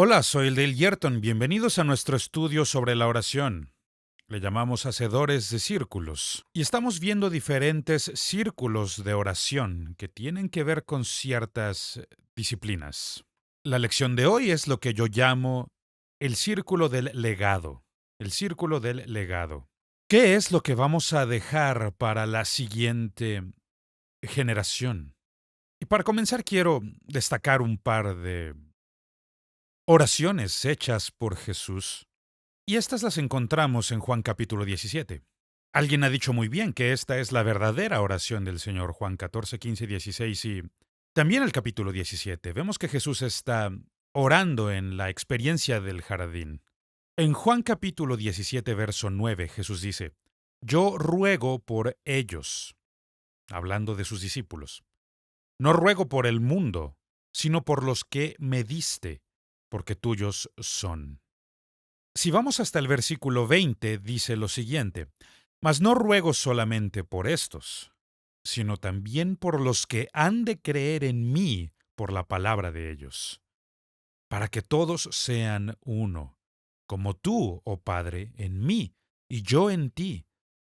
Hola, soy el Dale Yerton. Bienvenidos a nuestro estudio sobre la oración. Le llamamos hacedores de círculos. Y estamos viendo diferentes círculos de oración que tienen que ver con ciertas disciplinas. La lección de hoy es lo que yo llamo el círculo del legado. El círculo del legado. ¿Qué es lo que vamos a dejar para la siguiente generación? Y para comenzar quiero destacar un par de oraciones hechas por Jesús, y estas las encontramos en Juan capítulo 17. Alguien ha dicho muy bien que esta es la verdadera oración del Señor, Juan 14, 15, 16 y también el capítulo 17. Vemos que Jesús está orando en la experiencia del jardín. En Juan capítulo 17, verso 9, Jesús dice, Yo ruego por ellos, hablando de sus discípulos. No ruego por el mundo, sino por los que me diste, porque tuyos son. Si vamos hasta el versículo 20, dice lo siguiente, Mas no ruego solamente por estos, sino también por los que han de creer en mí por la palabra de ellos, para que todos sean uno, como tú, oh Padre, en mí, y yo en ti,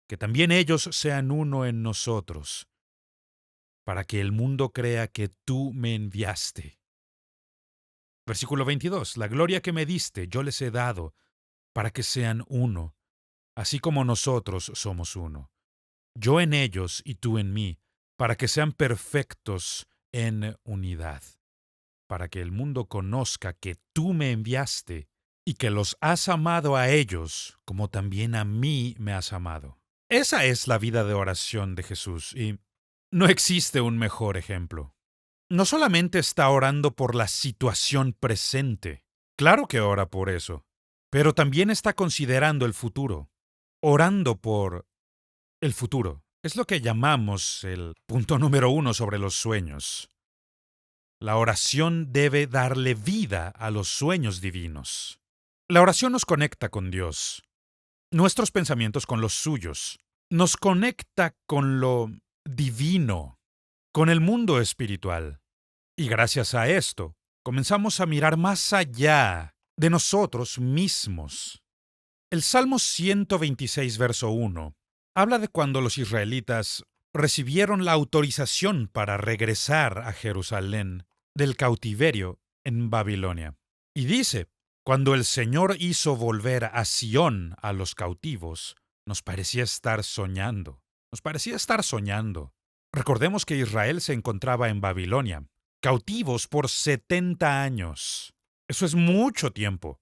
que también ellos sean uno en nosotros, para que el mundo crea que tú me enviaste. Versículo 22, La gloria que me diste yo les he dado, para que sean uno, así como nosotros somos uno. Yo en ellos y tú en mí, para que sean perfectos en unidad, para que el mundo conozca que tú me enviaste y que los has amado a ellos como también a mí me has amado. Esa es la vida de oración de Jesús y no existe un mejor ejemplo. No solamente está orando por la situación presente, claro que ora por eso, pero también está considerando el futuro, orando por el futuro. Es lo que llamamos el punto número 1 sobre los sueños. La oración debe darle vida a los sueños divinos. La oración nos conecta con Dios, nuestros pensamientos con los suyos, nos conecta con lo divino, con el mundo espiritual. Y gracias a esto, comenzamos a mirar más allá de nosotros mismos. El Salmo 126, verso 1, habla de cuando los israelitas recibieron la autorización para regresar a Jerusalén del cautiverio en Babilonia. Y dice, cuando el Señor hizo volver a Sión a los cautivos, nos parecía estar soñando. Nos parecía estar soñando. Recordemos que Israel se encontraba en Babilonia, cautivos por 70 años. Eso es mucho tiempo.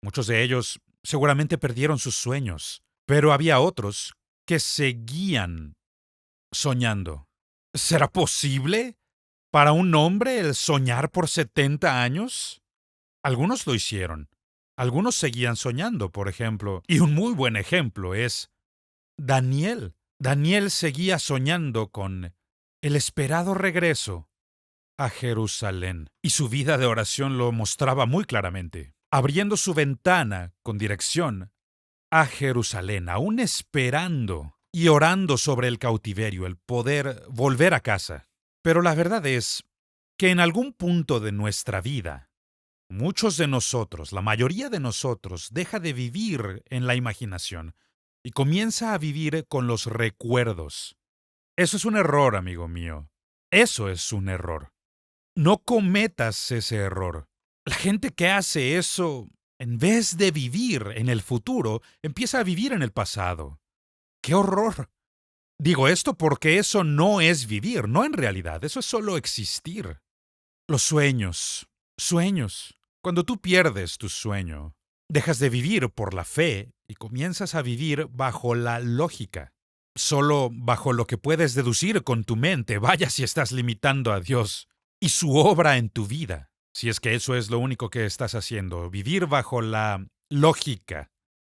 Muchos de ellos seguramente perdieron sus sueños, pero había otros que seguían soñando. ¿Será posible para un hombre el soñar por 70 años? Algunos lo hicieron. Algunos seguían soñando, por ejemplo. Y un muy buen ejemplo es Daniel. Daniel seguía soñando con el esperado regreso a Jerusalén. Y su vida de oración lo mostraba muy claramente, abriendo su ventana con dirección a Jerusalén, aún esperando y orando sobre el cautiverio, el poder volver a casa. Pero la verdad es que en algún punto de nuestra vida, muchos de nosotros, la mayoría de nosotros, deja de vivir en la imaginación y comienza a vivir con los recuerdos. Eso es un error, amigo mío. Eso es un error. No cometas ese error. La gente que hace eso, en vez de vivir en el futuro, empieza a vivir en el pasado. ¡Qué horror! Digo esto porque eso no es vivir, no en realidad, eso es solo existir. Los sueños, sueños. Cuando tú pierdes tu sueño, dejas de vivir por la fe y comienzas a vivir bajo la lógica. Solo bajo lo que puedes deducir con tu mente, vaya si estás limitando a Dios y su obra en tu vida, si es que eso es lo único que estás haciendo, vivir bajo la lógica.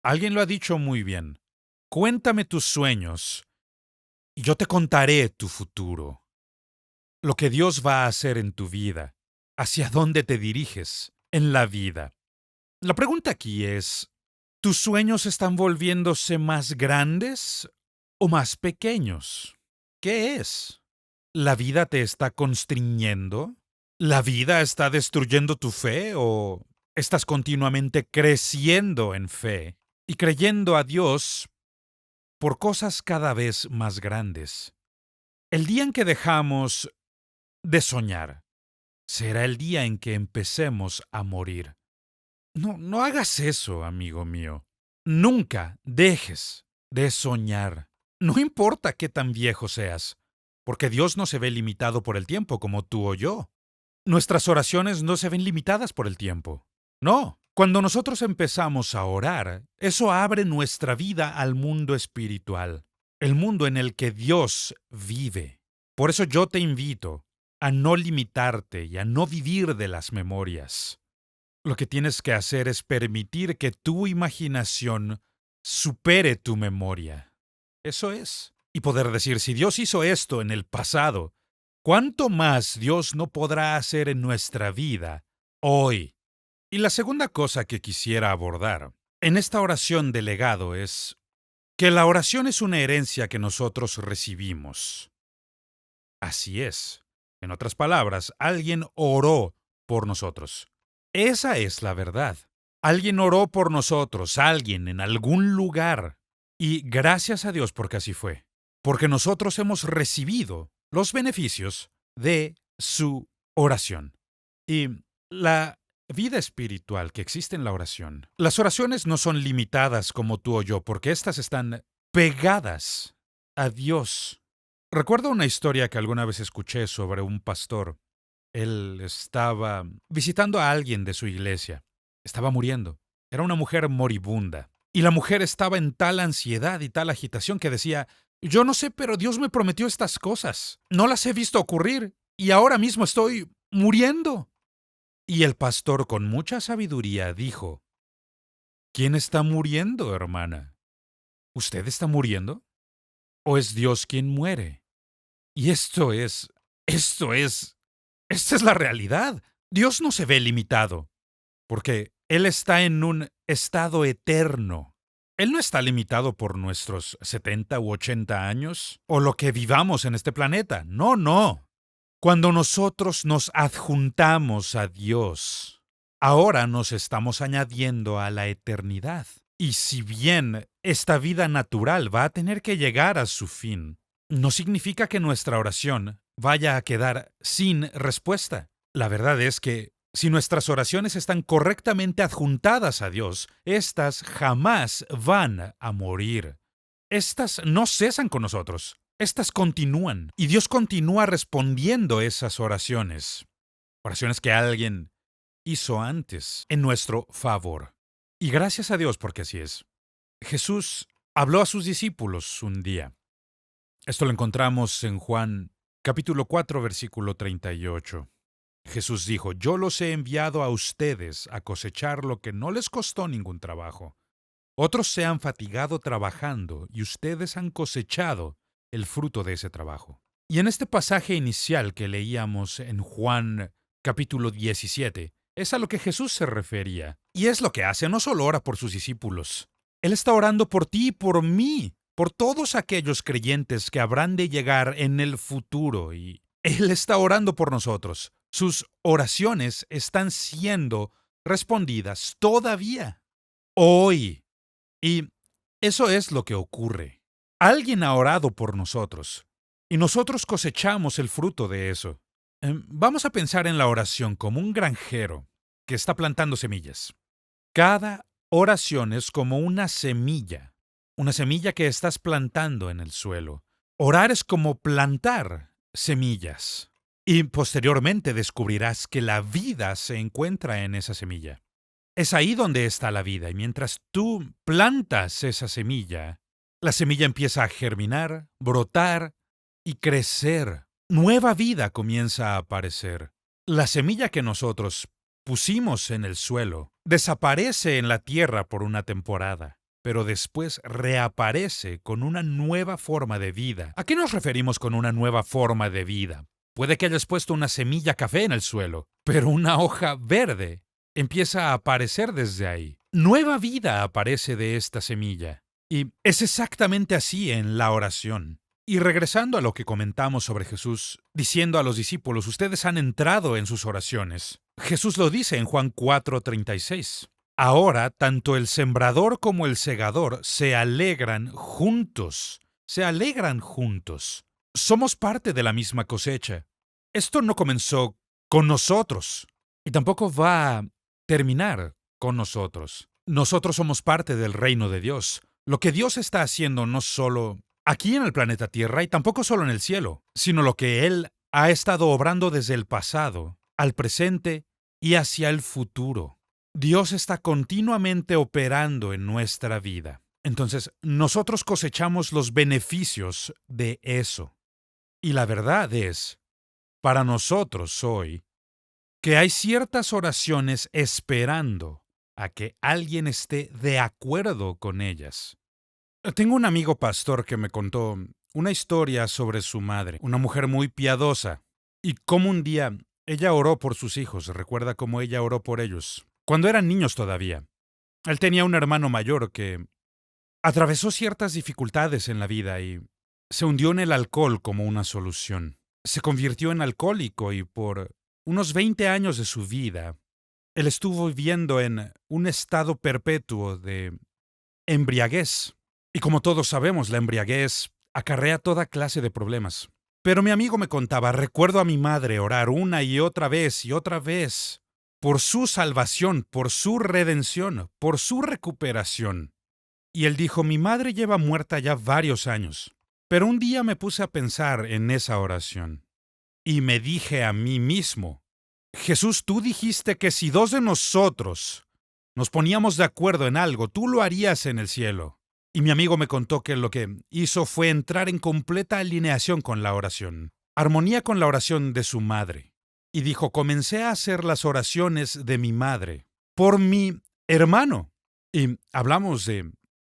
Alguien lo ha dicho muy bien. Cuéntame tus sueños y yo te contaré tu futuro. Lo que Dios va a hacer en tu vida, hacia dónde te diriges en la vida. La pregunta aquí es, ¿tus sueños están volviéndose más grandes o más pequeños? ¿Qué es? ¿La vida te está constriñendo? ¿La vida está destruyendo tu fe o Estás continuamente creciendo en fe y creyendo a Dios por cosas cada vez más grandes. El día en que dejamos de soñar será el día en que empecemos a morir. No hagas eso, amigo mío. Nunca dejes de soñar. No importa qué tan viejo seas, porque Dios no se ve limitado por el tiempo como tú o yo. Nuestras oraciones no se ven limitadas por el tiempo. No. Cuando nosotros empezamos a orar, eso abre nuestra vida al mundo espiritual, el mundo en el que Dios vive. Por eso yo te invito a no limitarte y a no vivir de las memorias. Lo que tienes que hacer es permitir que tu imaginación supere tu memoria. Eso es. Y poder decir, si Dios hizo esto en el pasado, ¿cuánto más Dios no podrá hacer en nuestra vida hoy? Y la segunda cosa que quisiera abordar en esta oración de legado es que la oración es una herencia que nosotros recibimos. Así es. En otras palabras, alguien oró por nosotros. Esa es la verdad. Alguien oró por nosotros, alguien en algún lugar. Y gracias a Dios porque así fue. Porque nosotros hemos recibido los beneficios de su oración. Y la vida espiritual que existe en la oración. Las oraciones no son limitadas como tú o yo, porque éstas están pegadas a Dios. Recuerdo una historia que alguna vez escuché sobre un pastor. Él estaba visitando a alguien de su iglesia. Estaba muriendo. Era una mujer moribunda. Y la mujer estaba en tal ansiedad y tal agitación que decía, yo no sé, pero Dios me prometió estas cosas. No las he visto ocurrir y ahora mismo estoy muriendo. Y el pastor con mucha sabiduría dijo, ¿quién está muriendo, hermana? ¿Usted está muriendo? ¿O es Dios quien muere? Y esta es la realidad. Dios no se ve limitado, porque Él está en un estado eterno. Él no está limitado por nuestros 70 u 80 años o lo que vivamos en este planeta. No, no. Cuando nosotros nos adjuntamos a Dios, ahora nos estamos añadiendo a la eternidad. Y si bien esta vida natural va a tener que llegar a su fin, no significa que nuestra oración vaya a quedar sin respuesta. La verdad es que si nuestras oraciones están correctamente adjuntadas a Dios, éstas jamás van a morir. Estas no cesan con nosotros. Estas continúan. Y Dios continúa respondiendo esas oraciones. Oraciones que alguien hizo antes en nuestro favor. Y gracias a Dios porque así es. Jesús habló a sus discípulos un día. Esto lo encontramos en Juan capítulo 4, versículo 38. Jesús dijo, yo los he enviado a ustedes a cosechar lo que no les costó ningún trabajo. Otros se han fatigado trabajando y ustedes han cosechado el fruto de ese trabajo. Y en este pasaje inicial que leíamos en Juan capítulo 17, es a lo que Jesús se refería. Y es lo que hace, no solo ora por sus discípulos. Él está orando por ti y por mí, por todos aquellos creyentes que habrán de llegar en el futuro. Y Él está orando por nosotros. Sus oraciones están siendo respondidas todavía, hoy. Y eso es lo que ocurre. Alguien ha orado por nosotros y nosotros cosechamos el fruto de eso. Vamos a pensar en la oración como un granjero que está plantando semillas. Cada oración es como una semilla que estás plantando en el suelo. Orar es como plantar semillas y posteriormente descubrirás que la vida se encuentra en esa semilla. Es ahí donde está la vida, y mientras tú plantas esa semilla, la semilla empieza a germinar, brotar y crecer. Nueva vida comienza a aparecer. La semilla que nosotros pusimos en el suelo desaparece en la tierra por una temporada, pero después reaparece con una nueva forma de vida. ¿A qué nos referimos con una nueva forma de vida? Puede que hayas puesto una semilla café en el suelo, pero una hoja verde empieza a aparecer desde ahí. Nueva vida aparece de esta semilla. Y es exactamente así en la oración. Y regresando a lo que comentamos sobre Jesús, diciendo a los discípulos, ustedes han entrado en sus oraciones. Jesús lo dice en Juan 4:36. Ahora, tanto el sembrador como el segador se alegran juntos. Se alegran juntos. Somos parte de la misma cosecha. Esto no comenzó con nosotros y tampoco va a terminar con nosotros. Nosotros somos parte del reino de Dios. Lo que Dios está haciendo no solo aquí en el planeta Tierra y tampoco solo en el cielo, sino lo que Él ha estado obrando desde el pasado, al presente y hacia el futuro. Dios está continuamente operando en nuestra vida. Entonces, nosotros cosechamos los beneficios de eso. Y la verdad es, para nosotros hoy, que hay ciertas oraciones esperando a que alguien esté de acuerdo con ellas. Tengo un amigo pastor que me contó una historia sobre su madre, una mujer muy piadosa, y cómo un día ella oró por sus hijos. Recuerda cómo ella oró por ellos, cuando eran niños todavía. Él tenía un hermano mayor que atravesó ciertas dificultades en la vida y se hundió en el alcohol como una solución. Se convirtió en alcohólico y por unos 20 años de su vida, él estuvo viviendo en un estado perpetuo de embriaguez. Y como todos sabemos, la embriaguez acarrea toda clase de problemas. Pero mi amigo me contaba, recuerdo a mi madre orar una y otra vez por su salvación, por su redención, por su recuperación. Y él dijo, mi madre lleva muerta ya varios años. Pero un día me puse a pensar en esa oración. Y me dije a mí mismo, Jesús, tú dijiste que si dos de nosotros nos poníamos de acuerdo en algo, tú lo harías en el cielo. Y mi amigo me contó que lo que hizo fue entrar en completa alineación con la oración, armonía con la oración de su madre. Y dijo, comencé a hacer las oraciones de mi madre por mi hermano. Y hablamos de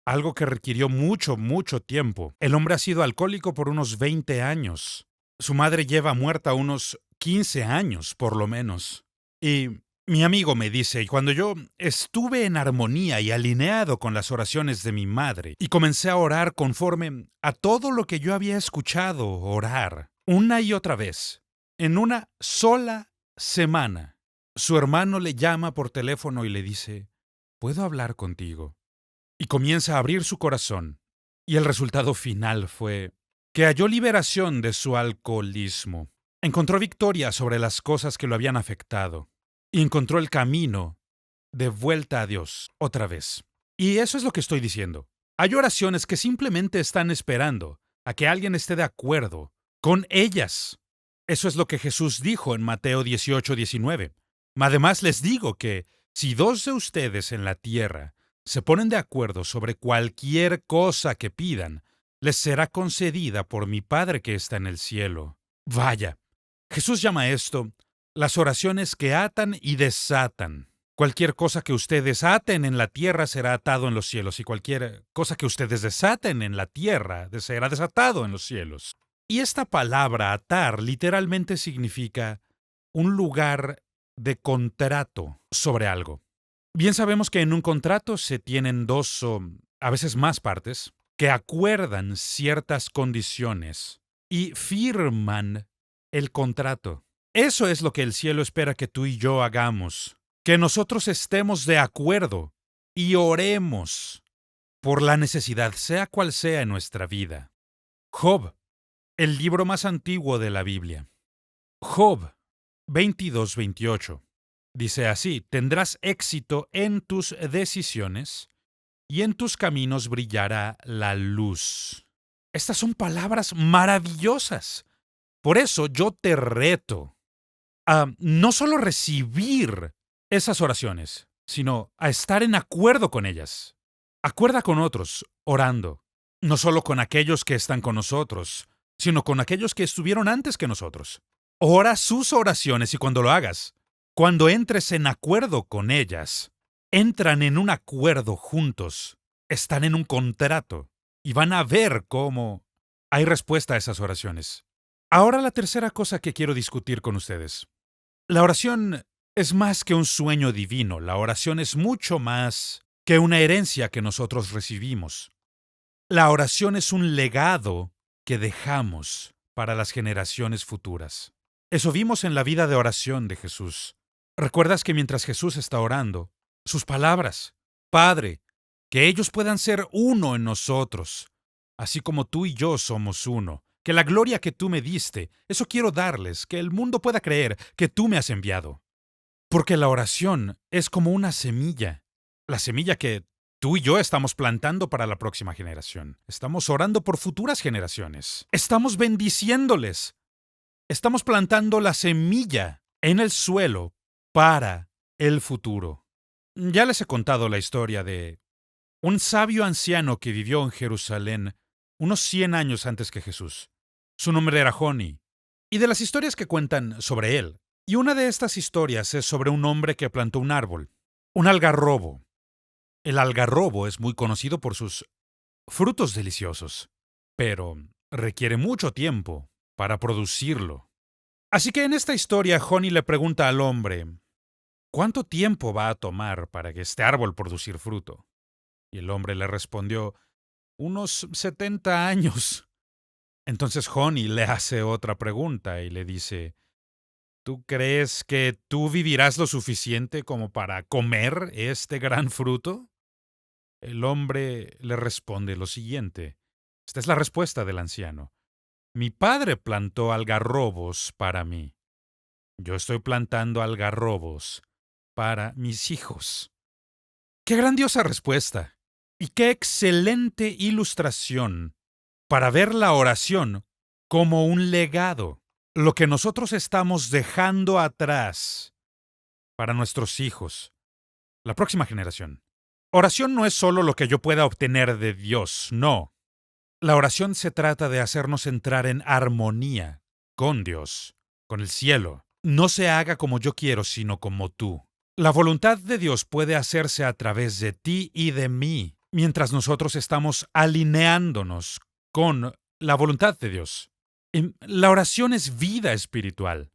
algo que requirió mucho tiempo. El hombre ha sido alcohólico por unos 20 años. Su madre lleva muerta unos 15 años, por lo menos. Y mi amigo me dice, y cuando yo estuve en armonía y alineado con las oraciones de mi madre, y comencé a orar conforme a todo lo que yo había escuchado orar, una y otra vez, en una sola semana, su hermano le llama por teléfono y le dice, ¿puedo hablar contigo? Y comienza a abrir su corazón. Y el resultado final fue que halló liberación de su alcoholismo. Encontró victoria sobre las cosas que lo habían afectado. Y encontró el camino de vuelta a Dios otra vez. Y eso es lo que estoy diciendo. Hay oraciones que simplemente están esperando a que alguien esté de acuerdo con ellas. Eso es lo que Jesús dijo en Mateo 18:19. Además les digo que si dos de ustedes en la tierra se ponen de acuerdo sobre cualquier cosa que pidan, les será concedida por mi Padre que está en el cielo. Vaya, Jesús llama esto las oraciones que atan y desatan. Cualquier cosa que ustedes aten en la tierra será atado en los cielos, y cualquier cosa que ustedes desaten en la tierra será desatado en los cielos. Y esta palabra atar literalmente significa un lugar de contrato sobre algo. Bien sabemos que en un contrato se tienen dos o a veces más partes que acuerdan ciertas condiciones y firman el contrato. Eso es lo que el cielo espera que tú y yo hagamos, que nosotros estemos de acuerdo y oremos por la necesidad, sea cual sea en nuestra vida. Job, el libro más antiguo de la Biblia. Job 22:28. Dice así, tendrás éxito en tus decisiones y en tus caminos brillará la luz. Estas son palabras maravillosas. Por eso yo te reto a no solo recibir esas oraciones, sino a estar en acuerdo con ellas. Acuerda con otros, orando, no solo con aquellos que están con nosotros, sino con aquellos que estuvieron antes que nosotros. Ora sus oraciones y cuando lo hagas, cuando entres en acuerdo con ellas, entran en un acuerdo juntos, están en un contrato y van a ver cómo hay respuesta a esas oraciones. Ahora la tercera cosa que quiero discutir con ustedes. La oración es más que un sueño divino, la oración es mucho más que una herencia que nosotros recibimos. La oración es un legado que dejamos para las generaciones futuras. Eso vimos en la vida de oración de Jesús. ¿Recuerdas que mientras Jesús está orando, sus palabras, Padre, que ellos puedan ser uno en nosotros, así como tú y yo somos uno, que la gloria que tú me diste, eso quiero darles, que el mundo pueda creer que tú me has enviado? Porque la oración es como una semilla, la semilla que tú y yo estamos plantando para la próxima generación. Estamos orando por futuras generaciones. Estamos bendiciéndoles. Estamos plantando la semilla en el suelo para el futuro. Ya les he contado la historia de un sabio anciano que vivió en Jerusalén unos 100 años antes que Jesús. Su nombre era Joni. Y de las historias que cuentan sobre él. Y una de estas historias es sobre un hombre que plantó un árbol, un algarrobo. El algarrobo es muy conocido por sus frutos deliciosos, pero requiere mucho tiempo para producirlo. Así que en esta historia, Joni le pregunta al hombre, ¿cuánto tiempo va a tomar para que este árbol producir fruto? Y el hombre le respondió, unos 70 años. Entonces Joni le hace otra pregunta y le dice, ¿tú crees que tú vivirás lo suficiente como para comer este gran fruto? El hombre le responde lo siguiente. Esta es la respuesta del anciano. Mi padre plantó algarrobos para mí. Yo estoy plantando algarrobos para mis hijos. ¡Qué grandiosa respuesta! Y qué excelente ilustración para ver la oración como un legado, lo que nosotros estamos dejando atrás para nuestros hijos, la próxima generación. Oración no es solo lo que yo pueda obtener de Dios, no. La oración se trata de hacernos entrar en armonía con Dios, con el cielo. No se haga como yo quiero, sino como tú. La voluntad de Dios puede hacerse a través de ti y de mí, mientras nosotros estamos alineándonos con la voluntad de Dios. La oración es vida espiritual.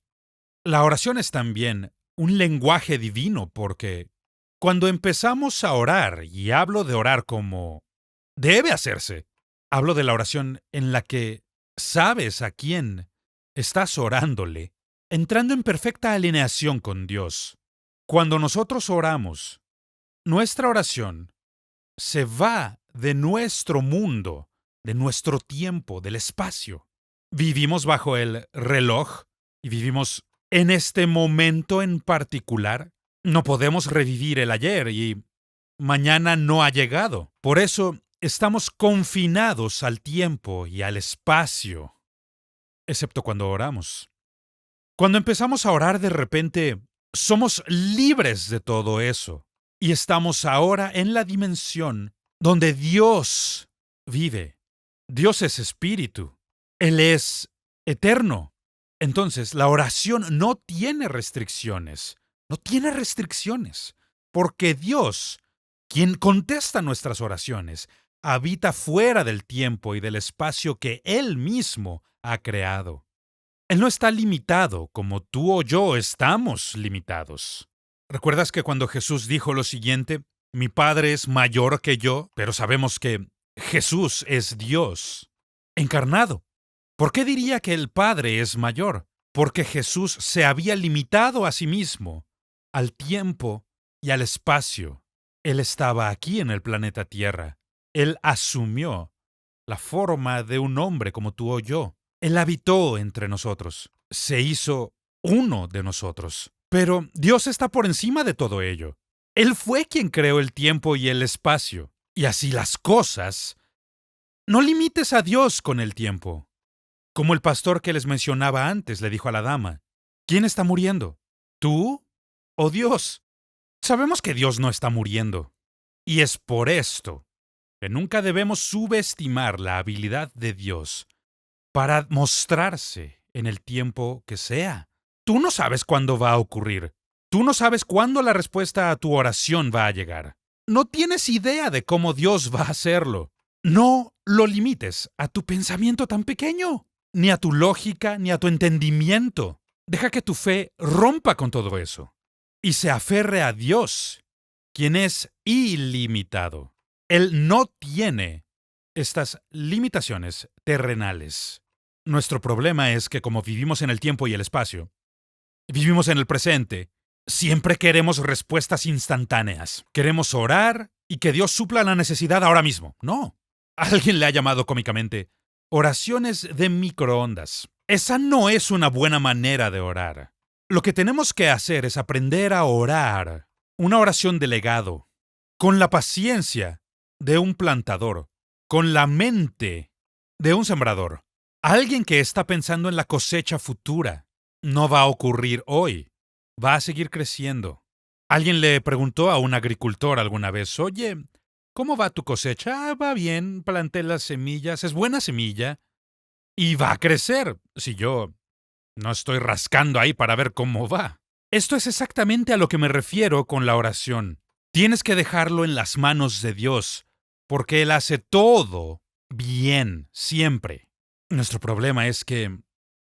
La oración es también un lenguaje divino, porque cuando empezamos a orar, y hablo de orar como debe hacerse, hablo de la oración en la que sabes a quién estás orándole, entrando en perfecta alineación con Dios. Cuando nosotros oramos, nuestra oración se va de nuestro mundo, de nuestro tiempo, del espacio. Vivimos bajo el reloj y vivimos en este momento en particular. No podemos revivir el ayer y mañana no ha llegado. Por eso estamos confinados al tiempo y al espacio, excepto cuando oramos. Cuando empezamos a orar, de repente somos libres de todo eso y estamos ahora en la dimensión donde Dios vive. Dios es espíritu. Él es eterno. Entonces, la oración no tiene restricciones. No tiene restricciones. Porque Dios, quien contesta nuestras oraciones, habita fuera del tiempo y del espacio que Él mismo ha creado. Él no está limitado como tú o yo estamos limitados. ¿Recuerdas que cuando Jesús dijo lo siguiente? Mi Padre es mayor que yo, pero sabemos que Jesús es Dios encarnado. ¿Por qué diría que el Padre es mayor? Porque Jesús se había limitado a sí mismo, al tiempo y al espacio. Él estaba aquí en el planeta Tierra. Él asumió la forma de un hombre como tú o yo. Él habitó entre nosotros. Se hizo uno de nosotros. Pero Dios está por encima de todo ello. Él fue quien creó el tiempo y el espacio. Y así las cosas. No limites a Dios con el tiempo. Como el pastor que les mencionaba antes le dijo a la dama, ¿quién está muriendo? ¿Tú o Dios? Sabemos que Dios no está muriendo. Y es por esto que nunca debemos subestimar la habilidad de Dios para mostrarse en el tiempo que sea. Tú no sabes cuándo va a ocurrir. Tú no sabes cuándo la respuesta a tu oración va a llegar. No tienes idea de cómo Dios va a hacerlo. No lo limites a tu pensamiento tan pequeño, ni a tu lógica, ni a tu entendimiento. Deja que tu fe rompa con todo eso y se aferre a Dios, quien es ilimitado. Él no tiene estas limitaciones terrenales. Nuestro problema es que como vivimos en el tiempo y el espacio, vivimos en el presente, siempre queremos respuestas instantáneas. Queremos orar y que Dios supla la necesidad ahora mismo. No. Alguien le ha llamado cómicamente oraciones de microondas. Esa no es una buena manera de orar. Lo que tenemos que hacer es aprender a orar una oración de legado, con la paciencia de un plantador, con la mente de un sembrador. Alguien que está pensando en la cosecha futura. No va a ocurrir hoy. Va a seguir creciendo. Alguien le preguntó a un agricultor alguna vez, oye, ¿cómo va tu cosecha? Va bien, planté las semillas, es buena semilla y va a crecer. Si yo no estoy rascando ahí para ver cómo va. Esto es exactamente a lo que me refiero con la oración. Tienes que dejarlo en las manos de Dios, porque Él hace todo bien, siempre. Nuestro problema es que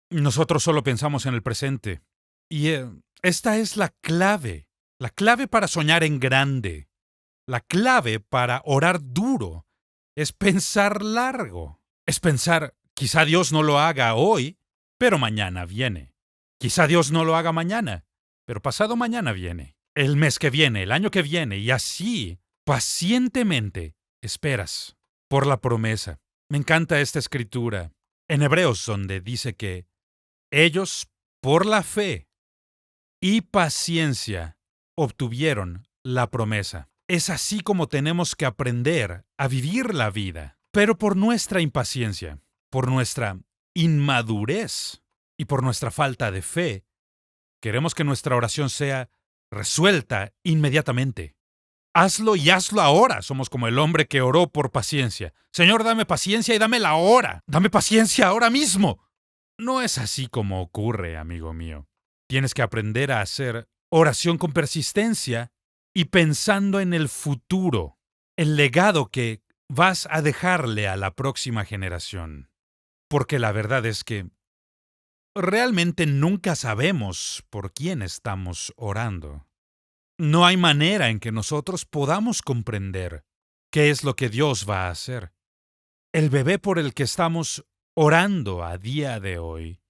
nosotros solo pensamos en el presente. Y esta es la clave para soñar en grande. La clave para orar duro es pensar largo. Es pensar, quizá Dios no lo haga hoy, pero mañana viene. Quizá Dios no lo haga mañana, pero pasado mañana viene. El mes que viene, el año que viene, y así, pacientemente, esperas por la promesa. Me encanta esta escritura en Hebreos donde dice que ellos, por la fe y paciencia, obtuvieron la promesa. Es así como tenemos que aprender a vivir la vida. Pero por nuestra impaciencia, por nuestra inmadurez y por nuestra falta de fe, queremos que nuestra oración sea resuelta inmediatamente. Hazlo y hazlo ahora. Somos como el hombre que oró por paciencia. Señor, dame paciencia y dámela ahora. Dame paciencia ahora mismo. No es así como ocurre, amigo mío. Tienes que aprender a hacer oración con persistencia y pensando en el futuro, el legado que vas a dejarle a la próxima generación. Porque la verdad es que realmente nunca sabemos por quién estamos orando. No hay manera en que nosotros podamos comprender qué es lo que Dios va a hacer. El bebé por el que estamos orando a día de hoy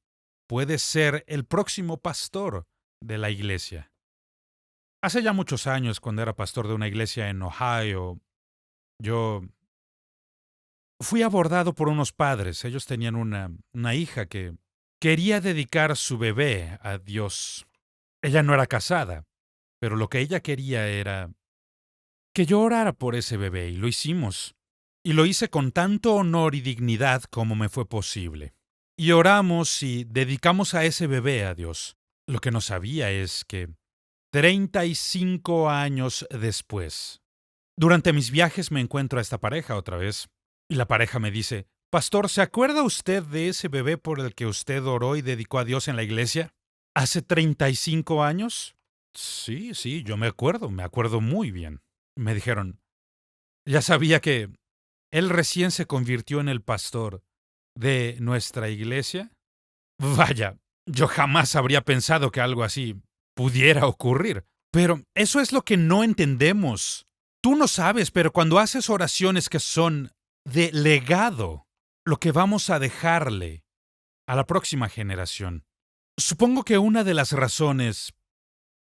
puede ser el próximo pastor de la iglesia. Hace ya muchos años, cuando era pastor de una iglesia en Ohio, yo fui abordado por unos padres. Ellos tenían una hija que quería dedicar su bebé a Dios. Ella no era casada, pero lo que ella quería era que yo orara por ese bebé, y lo hicimos. Y lo hice con tanto honor y dignidad como me fue posible. Y oramos y dedicamos a ese bebé a Dios. Lo que no sabía es que 35 años después, durante mis viajes me encuentro a esta pareja otra vez. Y la pareja me dice, Pastor, ¿se acuerda usted de ese bebé por el que usted oró y dedicó a Dios en la iglesia? ¿Hace 35 años? Sí, yo me acuerdo muy bien. Me dijeron, ya sabía que él recién se convirtió en el pastor de nuestra iglesia. Vaya, yo jamás habría pensado que algo así pudiera ocurrir. Pero eso es lo que no entendemos. Tú no sabes, pero cuando haces oraciones que son de legado, lo que vamos a dejarle a la próxima generación. Supongo que una de las razones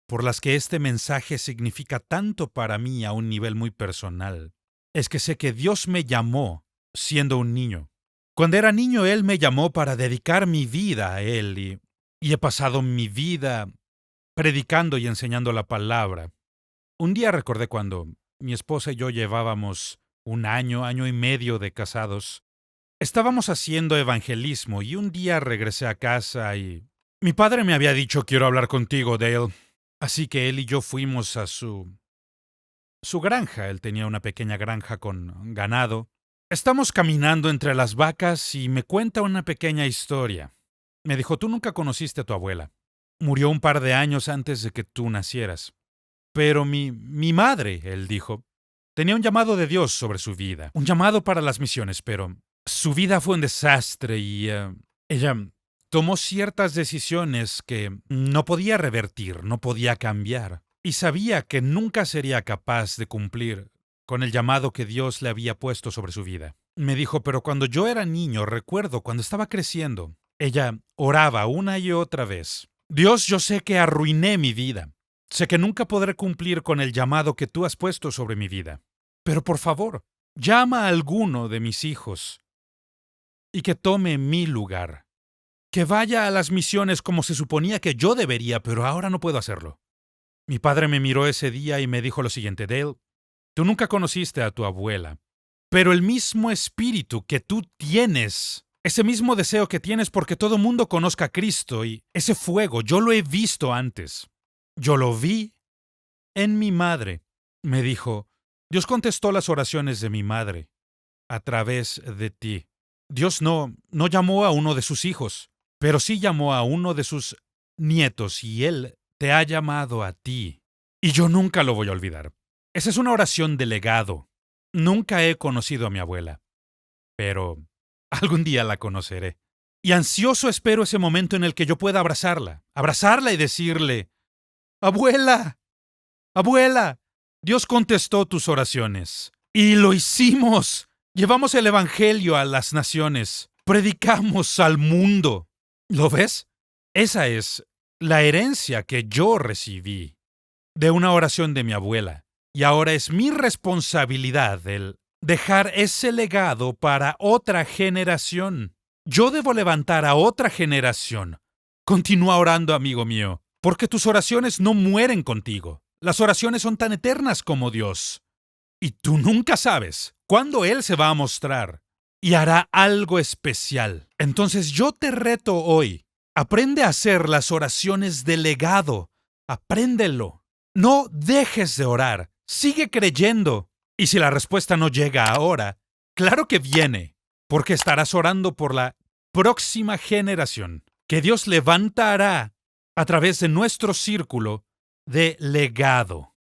por las que este mensaje significa tanto para mí a un nivel muy personal es que sé que Dios me llamó siendo un niño. Cuando era niño, Él me llamó para dedicar mi vida a Él y he pasado mi vida predicando y enseñando la palabra. Un día recordé cuando mi esposa y yo llevábamos un año y medio de casados. Estábamos haciendo evangelismo y un día regresé a casa y mi padre me había dicho, quiero hablar contigo, Dale. Así que él y yo fuimos a su granja. Él tenía una pequeña granja con ganado. Estamos caminando entre las vacas y me cuenta una pequeña historia. Me dijo, tú nunca conociste a tu abuela. Murió un par de años antes de que tú nacieras. Pero mi madre, él dijo, tenía un llamado de Dios sobre su vida. Un llamado para las misiones, pero su vida fue un desastre y ella tomó ciertas decisiones que no podía revertir, no podía cambiar. Y sabía que nunca sería capaz de cumplir con el llamado que Dios le había puesto sobre su vida. Me dijo, pero cuando yo era niño, recuerdo, cuando estaba creciendo, ella oraba una y otra vez. Dios, yo sé que arruiné mi vida. Sé que nunca podré cumplir con el llamado que tú has puesto sobre mi vida. Pero por favor, llama a alguno de mis hijos y que tome mi lugar. Que vaya a las misiones como se suponía que yo debería, pero ahora no puedo hacerlo. Mi padre me miró ese día y me dijo lo siguiente: Dale, tú nunca conociste a tu abuela, pero el mismo espíritu que tú tienes, ese mismo deseo que tienes porque todo mundo conozca a Cristo y ese fuego, yo lo he visto antes. Yo lo vi en mi madre. Me dijo, Dios contestó las oraciones de mi madre a través de ti. Dios no llamó a uno de sus hijos, pero sí llamó a uno de sus nietos y Él te ha llamado a ti. Y yo nunca lo voy a olvidar. Esa es una oración de legado. Nunca he conocido a mi abuela, pero algún día la conoceré. Y ansioso espero ese momento en el que yo pueda abrazarla y decirle, Abuela, abuela, Dios contestó tus oraciones. Y lo hicimos. Llevamos el Evangelio a las naciones. Predicamos al mundo. ¿Lo ves? Esa es la herencia que yo recibí de una oración de mi abuela. Y ahora es mi responsabilidad el dejar ese legado para otra generación. Yo debo levantar a otra generación. Continúa orando, amigo mío, porque tus oraciones no mueren contigo. Las oraciones son tan eternas como Dios. Y tú nunca sabes cuándo Él se va a mostrar y hará algo especial. Entonces yo te reto hoy. Aprende a hacer las oraciones de legado. Apréndelo. No dejes de orar. Sigue creyendo. Y si la respuesta no llega ahora, claro que viene, porque estarás orando por la próxima generación que Dios levantará a través de nuestro círculo de legado.